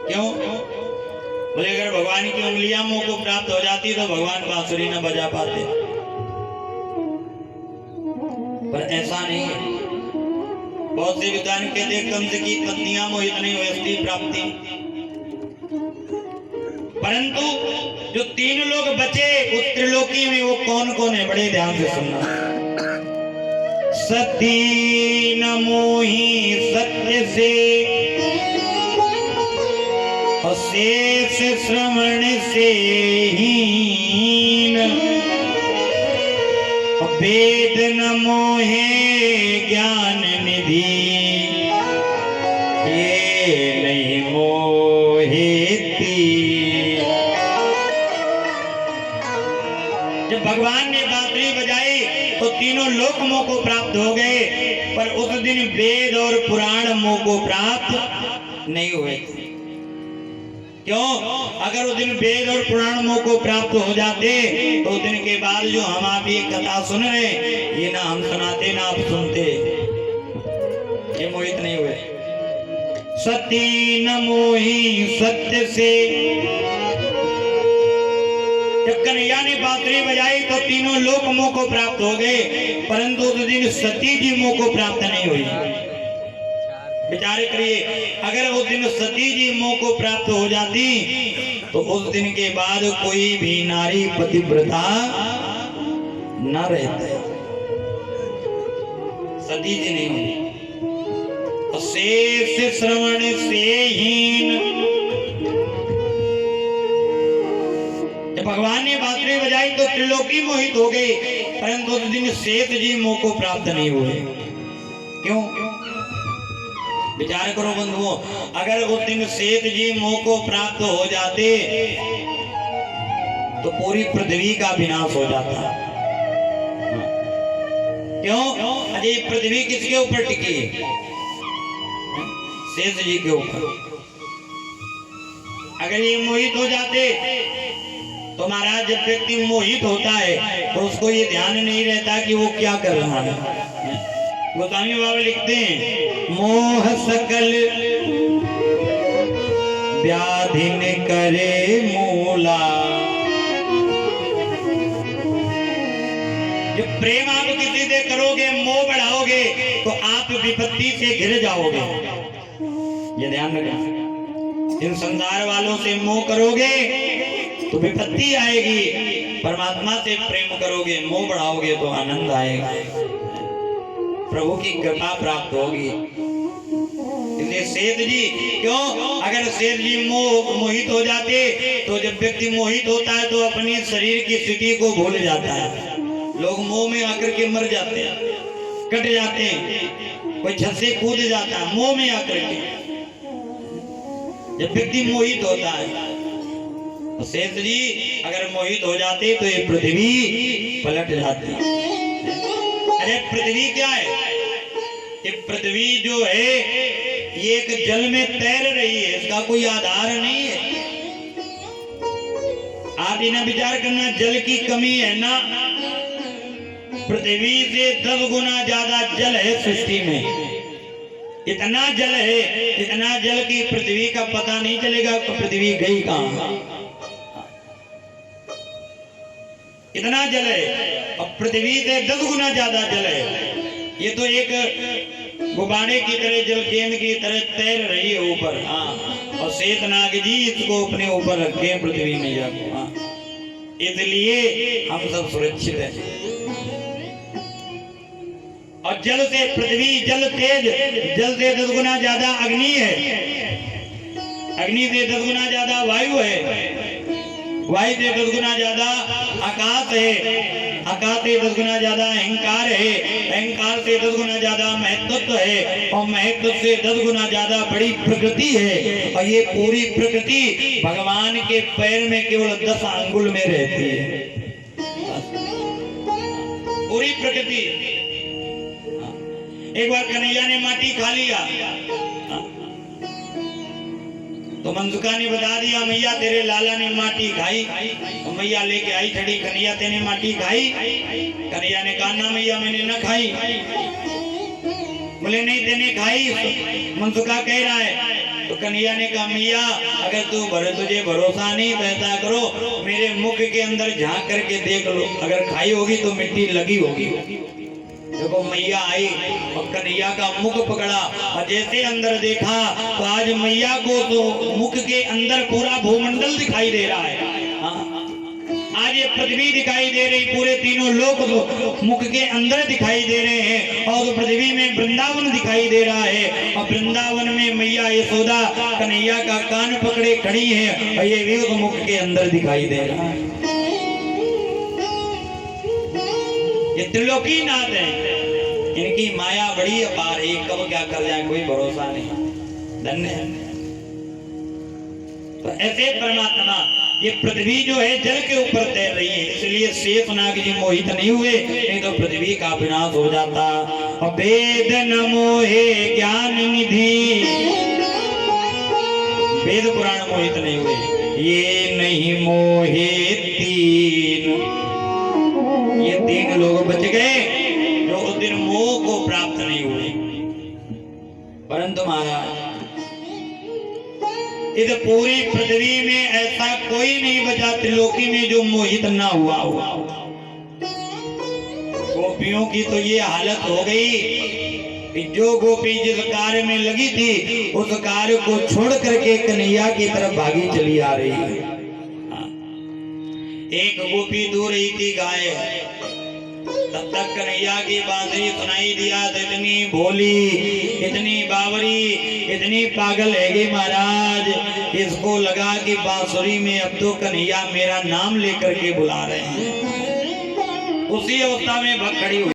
क्यों? बोले अगर भगवान की उंगलियां मुंह को प्राप्त हो जाती तो भगवान बांसुरी न बजा पाते, पर ऐसा नहीं है। बहुत से विद्वान कहते हैं कंस की पत्नियां मोहित नहीं हुई प्राप्ति, परंतु जो तीन लोग बचे उस त्रिलोकी में वो कौन कौन है, बड़े ध्यान से सुनना। सती न मोही सत्य से, और शेष श्रवण से हीन, वेद न मोहे ज्ञान निधि, ये नहीं मोहेती। जब भगवान ने बांसुरी बजाई तो तीनों लोक मोह को प्राप्त हो गए, पर उस दिन वेद और पुराण मोह को प्राप्त नहीं हुए। क्यों? अगर उस दिन वेद और पुराण मोह को प्राप्त हो जाते तो उस दिन के बाद जो हम आप ये कथा सुन रहे, ये ना हम सुनाते ना आप सुनते, ये मोहित नहीं हुए। सती न मोही सत्य से, जब कन्हैया ने बांसुरी बजाई तो तीनों लोक मोह को प्राप्त हो गए, परंतु उस दिन सती जी मोह को प्राप्त नहीं हुई। विचार करिए, अगर उस दिन सती जी मोह को प्राप्त हो जाती तो उस दिन के बाद कोई भी नारी पतिव्रता न रहते, सती जी नहीं हुई। शेष श्रवण से हीन, जब भगवान ने बांसुरी बजाई तो त्रिलोकी मोहित हो गए, परंतु उस दिन शेष जी मोह को प्राप्त नहीं हुए। क्यों? विचार करो बंधुओं, अगर उस दिन शेष जी मोह को प्राप्त हो जाते तो पूरी पृथ्वी का विनाश हो जाता। क्यों? अजय पृथ्वी किसके ऊपर टिकी है? शेष जी के ऊपर। अगर ये मोहित हो जाते तो महाराज, जब व्यक्ति मोहित होता है तो उसको ये ध्यान नहीं रहता कि वो क्या कर रहा है। गोस्वामी बाबा लिखते हैं, मोह सकल व्याधि न करे मूला, जब प्रेम आप किसी से करोगे, मोह बढ़ाओगे तो आप विपत्ति से घिर जाओगे। ये ध्यान रखें, इन संसार वालों से मोह करोगे तो विपत्ति आएगी, परमात्मा से प्रेम करोगे, मोह बढ़ाओगे तो आनंद आएगा, प्रभु की कृपा प्राप्त होगी। इसलिए शेष जी, क्यों? अगर शेष जी मोहित हो जाते तो जब व्यक्ति मोहित होता है तो अपनी शरीर की स्थिति को भूल जाता है। लोग मोह में आकर के मर जाते हैं, कट जाते हैं, कोई छत से कूद जाता है मोह में आकर के। जब व्यक्ति मोहित होता है तो शेष जी अगर मोहित हो जाते तो ये पृथ्वी पलट जाती। अरे पृथ्वी क्या है? ये पृथ्वी जो है ये एक जल में तैर रही है, इसका कोई आधार नहीं है। आप इन्हें विचार करना, जल की कमी है ना, पृथ्वी से 10 गुना ज्यादा जल है सृष्टि में। इतना जल है, इतना जल की पृथ्वी का पता नहीं चलेगा तो पृथ्वी गई कहां। इतना जल है और पृथ्वी से 10 गुना ज्यादा जल है। ये तो एक गुब्बारे की तरह, जल गेंद की तरह तैर रही है ऊपर। हाँ, और शेषनाग जी इसको अपने ऊपर रखे पृथ्वी में जाकर। हाँ, इसलिए हम सब सुरक्षित हैं। और जल से पृथ्वी, जल तेज, जल से 10 गुना ज्यादा अग्नि है, अग्नि से 10 गुना ज्यादा वायु है, वायु से 10 गुना ज्यादा आकाश है, आकाश से 10 गुना ज्यादा अहंकार है, अहंकार से 10 गुना ज्यादा महत्व है, और महत्व से 10 गुना ज्यादा बड़ी प्रकृति है। और ये पूरी प्रकृति भगवान के पैर में केवल 10 अंगुल में रहती है, पूरी प्रकृति। एक बार कन्हैया ने माटी खा लिया तो मनसुखा ने बता दिया, मैया तेरे लाला ने माटी खाई। तो मैया लेके आई खड़ी, कन्हैया तेने माटी खाई? कन्हैया ने कहा ना मैया मैंने ना खाई। बोले नहीं तेने खाई। मनसुखा कह रहा है तो कन्हैया ने कहा मैया अगर तुझे भरोसा नहीं तो ऐसा करो मेरे मुख के अंदर झांक करके देख लो, अगर खाई होगी तो मिट्टी लगी होगी। देखो मैया आई और कन्हैया का मुख पकड़ा और जैसे अंदर देखा तो आज मैया को तो मुख के अंदर पूरा भूमंडल दिखाई दे रहा है। आज ये पृथ्वी दिखाई दे रही, पूरे तीनों लोक मुख के अंदर दिखाई दे रहे हैं और पृथ्वी में वृंदावन दिखाई दे रहा है और वृंदावन में मैया यशोदा कन्हैया का कान पकड़े खड़ी है और ये भी उस मुख के अंदर दिखाई दे रहा है। ये त्रिलोकी नाथ है, इनकी माया बड़ी अपार है, कब क्या कर जाए कोई भरोसा नहीं। धन्य है। तो ऐसे परमात्मा ये पृथ्वी जो है जल के ऊपर तैर रही है, इसलिए शेषनाग जी मोहित नहीं हुए, नहीं तो पृथ्वी का विनाश हो जाता। वेद न मोहे ज्ञान निधि, वेद पुराण मोहित नहीं हुए, ये नहीं मोहे तीन, ये तीन लोग बच गए जो उस दिन मोह को प्राप्त नहीं हुए। परंतु महाराज इस पूरी पृथ्वी में ऐसा कोई नहीं बचा त्रिलोकी में जो मोहित ना हुआ हुआ। गोपियों की तो ये हालत हो गई कि जो गोपी जिस कार्य में लगी थी उस कार्य को छोड़ करके कन्हैया की तरफ भागी चली आ रही है। एक गोपी दूर रही थी गाय, तब तक कन्हैया की बांसुरी सुनाई दिया तो इतनी भोली, इतनी बावरी, इतनी पागल है कि महाराज इसको लगा कि बांसुरी में अब तो कन्हैया मेरा नाम लेकर के बुला रहे हैं। उसी अवस्था में भग खड़ी हुई।